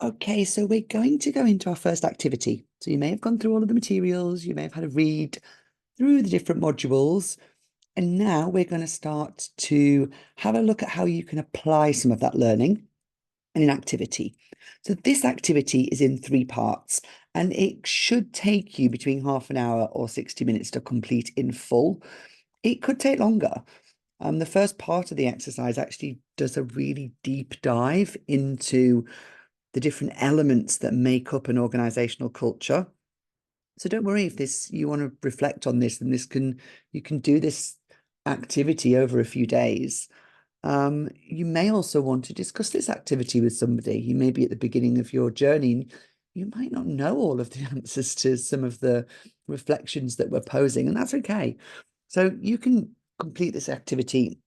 Okay, so we're going to go into our first activity. So you may have gone through all of the materials, you may have had a read through the different modules, and now we're going to start to have a look at how you can apply some of that learning in an activity. So this activity is in 3 parts, and it should take you between half an hour or 60 minutes to complete in full. It could take longer. The first part of the exercise actually does a really deep dive into the different elements that make up an organizational culture. So don't worry if you want to reflect on this, and you can do this activity over a few days. You may also want to discuss this activity with somebody. You may be at the beginning of your journey, and you might not know all of the answers to some of the reflections that we're posing, and that's okay. So you can complete this activity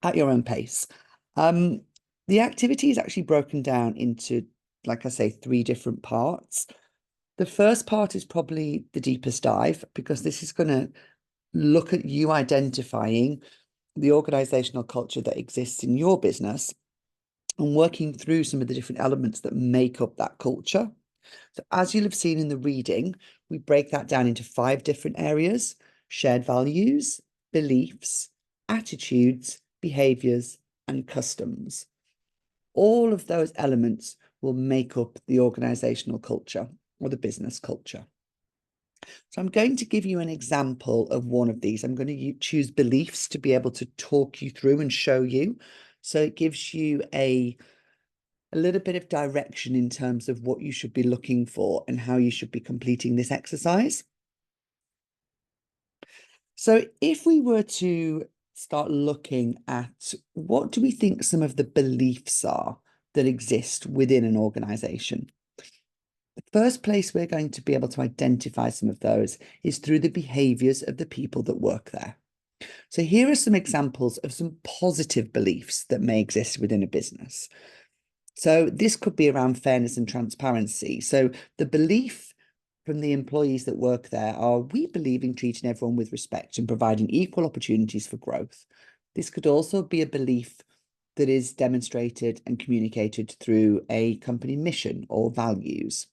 at your own pace. The activity is actually broken down into, like I say, 3 different parts. The first part is probably the deepest dive because this is going to look at you identifying the organizational culture that exists in your business and working through some of the different elements that make up that culture. So as you'll have seen in the reading, we break that down into 5 different areas: shared values, beliefs, attitudes, behaviors, and customs. All of those elements will make up the organizational culture or the business culture. So I'm going to give you an example of one of these. I'm going to choose beliefs to be able to talk you through and show you. So it gives you a little bit of direction in terms of what you should be looking for and how you should be completing this exercise. So if we were to start looking at what do we think some of the beliefs are that exist within an organization? The first place we're going to be able to identify some of those is through the behaviors of the people that work there. So here are some examples of some positive beliefs that may exist within a business. So this could be around fairness and transparency. So the belief from the employees that work there are, we believe in treating everyone with respect and providing equal opportunities for growth. This could also be a belief that is demonstrated and communicated through a company mission or values.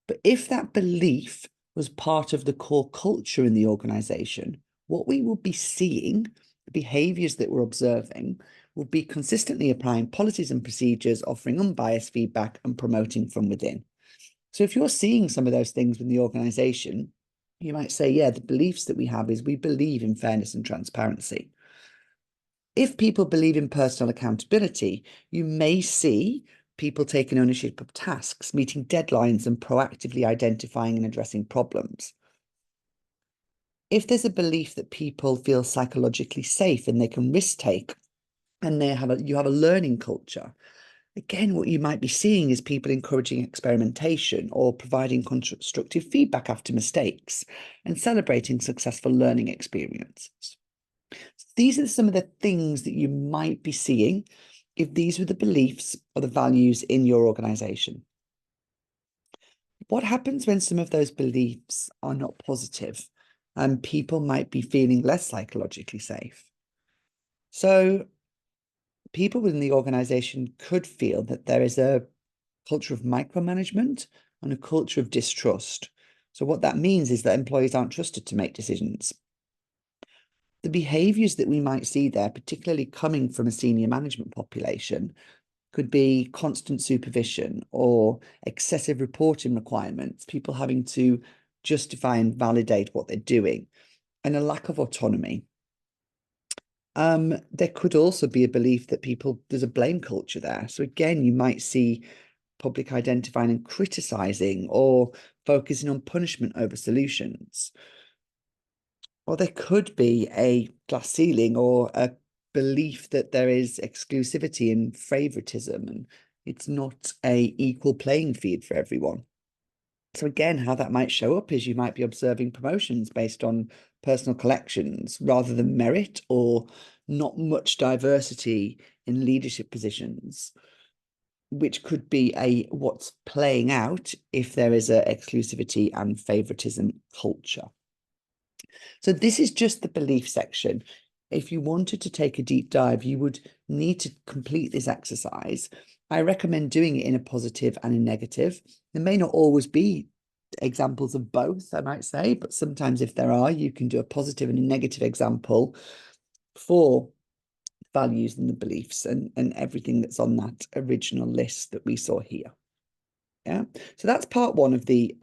But if that belief was part of the core culture in the organization, what we will be seeing, the behaviors that we're observing, will be consistently applying policies and procedures, offering unbiased feedback, and promoting from within. So if you're seeing some of those things in the organization, you might say, yeah, the beliefs that we have is we believe in fairness and transparency. If people believe in personal accountability, you may see people taking ownership of tasks, meeting deadlines, and proactively identifying and addressing problems. If there's a belief that people feel psychologically safe and they can risk take, and you have a learning culture, again, what you might be seeing is people encouraging experimentation or providing constructive feedback after mistakes and celebrating successful learning experiences. These are some of the things that you might be seeing if these were the beliefs or the values in your organization. What happens when some of those beliefs are not positive and people might be feeling less psychologically safe? So people within the organization could feel that there is a culture of micromanagement and a culture of distrust. So what that means is that employees aren't trusted to make decisions. The behaviors that we might see there, particularly coming from a senior management population, could be constant supervision or excessive reporting requirements, people having to justify and validate what they're doing, and a lack of autonomy. There could also be a belief that there's a blame culture there. So again, you might see public identifying and criticizing or focusing on punishment over solutions. Or there could be a glass ceiling or a belief that there is exclusivity and favoritism and it's not a equal playing field for everyone. So again, how that might show up is you might be observing promotions based on personal collections rather than merit, or not much diversity in leadership positions, which could be what's playing out if there is a exclusivity and favoritism culture. So this is just the belief section. If you wanted to take a deep dive, you would need to complete this exercise I recommend doing it in a positive and a negative. There may not always be examples of both, I might say, but sometimes if there are, you can do a positive and a negative example for values and the beliefs and everything that's on that original list that we saw here. Yeah, so that's part one of the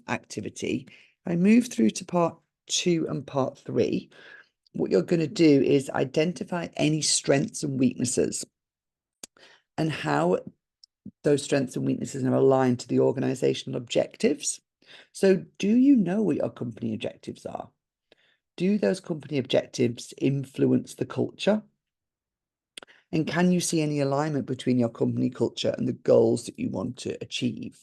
activity. I move through to part two and part three. What you're going to do is identify any strengths and weaknesses and how those strengths and weaknesses are aligned to the organizational objectives. So do you know what your company objectives are? Do those company objectives influence the culture? And can you see any alignment between your company culture and the goals that you want to achieve?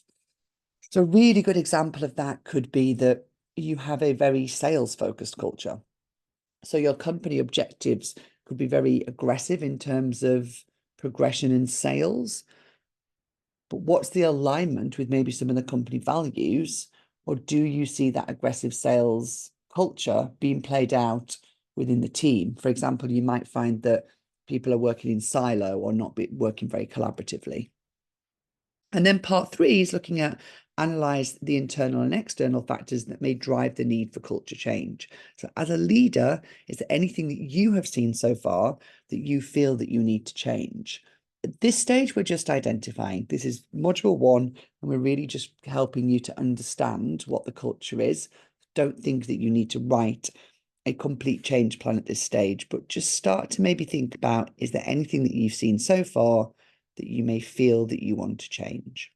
So a really good example of that could be that you have a very sales-focused culture. So your company objectives could be very aggressive in terms of progression in sales. But what's the alignment with maybe some of the company values? Or do you see that aggressive sales culture being played out within the team? For example, you might find that people are working in silo or not working very collaboratively. And then part three is looking at analyze the internal and external factors that may drive the need for culture change. So as a leader, is there anything that you have seen so far that you feel that you need to change? At this stage, we're just identifying. This is module one, and we're really just helping you to understand what the culture is. Don't think that you need to write a complete change plan at this stage, but just start to maybe think about, is there anything that you've seen so far that you may feel that you want to change?